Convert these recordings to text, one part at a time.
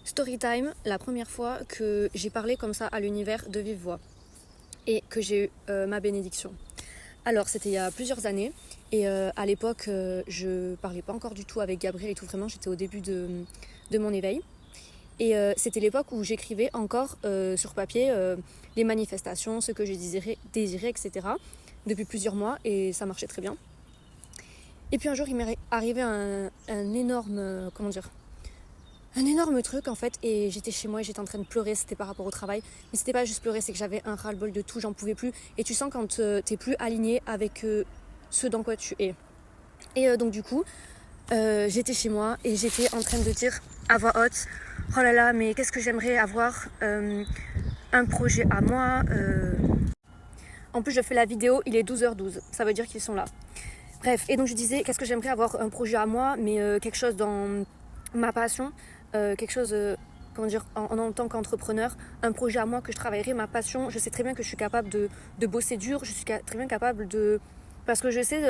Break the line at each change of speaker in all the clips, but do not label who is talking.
Storytime, la première fois que j'ai parlé comme ça à l'univers de vive voix et que j'ai eu ma bénédiction. Alors c'était il y a plusieurs années et à l'époque je parlais pas encore du tout avec Gabriel et tout, vraiment j'étais au début de mon éveil. Et c'était l'époque où j'écrivais encore sur papier les manifestations, ce que je désirais, etc. depuis plusieurs mois et ça marchait très bien. Et puis un jour il m'est arrivé un énorme, un énorme truc en fait, et j'étais chez moi et j'étais en train de pleurer. C'était par rapport au travail, mais c'était pas juste pleurer, c'est que j'avais un ras-le-bol de tout, j'en pouvais plus. Et tu sens quand t'es plus aligné avec ce dans quoi tu es. Et donc du coup j'étais chez moi et j'étais en train de dire à voix haute, oh là là, mais qu'est-ce que j'aimerais avoir un projet à moi. En plus je fais la vidéo, il est 12h12, ça veut dire qu'ils sont là. Bref, et donc je disais, qu'est-ce que j'aimerais avoir un projet à moi, mais quelque chose dans ma passion, quelque chose, en tant qu'entrepreneur, un projet à moi que je travaillerai, ma passion. Je sais très bien que je suis capable de bosser dur, je suis très bien capable de... Parce que je sais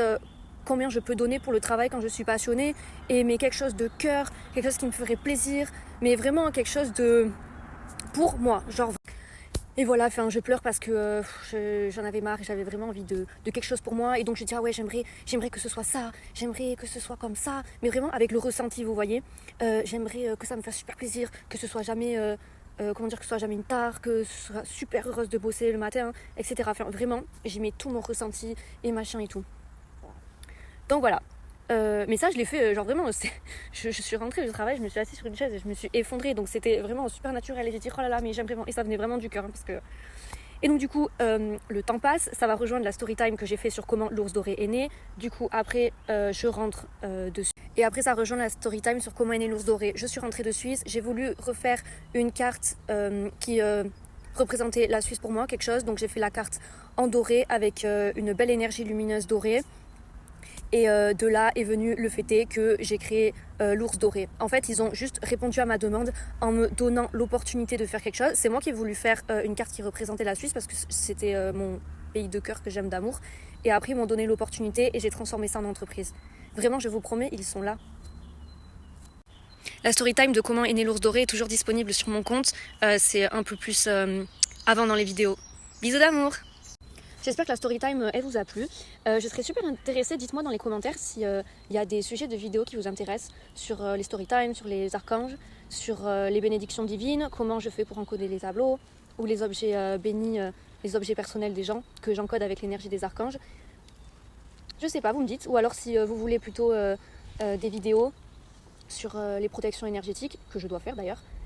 combien je peux donner pour le travail quand je suis passionnée, mais quelque chose de cœur, quelque chose qui me ferait plaisir, mais vraiment quelque chose de... pour moi, genre... Et voilà, enfin, je pleure parce que j'en avais marre et j'avais vraiment envie de quelque chose pour moi. Et donc je dis, ah ouais, j'aimerais que ce soit ça, j'aimerais que ce soit comme ça, mais vraiment avec le ressenti, vous voyez. J'aimerais que ça me fasse super plaisir, que ce soit jamais, que ce soit jamais une tare, que ce soit super heureuse de bosser le matin, etc. Enfin, vraiment, j'y mets tout mon ressenti et machin et tout. Donc voilà. Mais ça, je l'ai fait, genre vraiment, je suis rentrée du travail, je me suis assise sur une chaise et je me suis effondrée. Donc c'était vraiment super naturel. Et j'ai dit, oh là là, mais j'aime vraiment. Et ça venait vraiment du cœur. Parce que... Et donc du coup, le temps passe. Ça va rejoindre la story time que j'ai fait sur comment l'ours doré est né. Du coup, après, je rentre dessus. Et après, ça rejoint la story time sur comment est né l'ours doré. Je suis rentrée de Suisse. J'ai voulu refaire une carte qui... représentait la Suisse pour moi, quelque chose. Donc j'ai fait la carte en doré avec une belle énergie lumineuse dorée. Et de là est venu le fait que j'ai créé l'ours doré. En fait, ils ont juste répondu à ma demande en me donnant l'opportunité de faire quelque chose. C'est moi qui ai voulu faire une carte qui représentait la Suisse parce que c'était mon pays de cœur que j'aime d'amour. Et après, ils m'ont donné l'opportunité et j'ai transformé ça en entreprise. Vraiment, je vous promets, ils sont là. La story time de comment est né l'ours doré est toujours disponible sur mon compte. C'est un peu plus avant dans les vidéos. Bisous d'amour! J'espère que la story time elle vous a plu. Je serais super intéressée, dites-moi dans les commentaires s'il y a des sujets de vidéos qui vous intéressent sur les story time, sur les archanges, sur les bénédictions divines, comment je fais pour encoder les tableaux ou les objets bénis, les objets personnels des gens que j'encode avec l'énergie des archanges. Je sais pas, vous me dites. Ou alors si vous voulez plutôt des vidéos sur les protections énergétiques, que je dois faire d'ailleurs.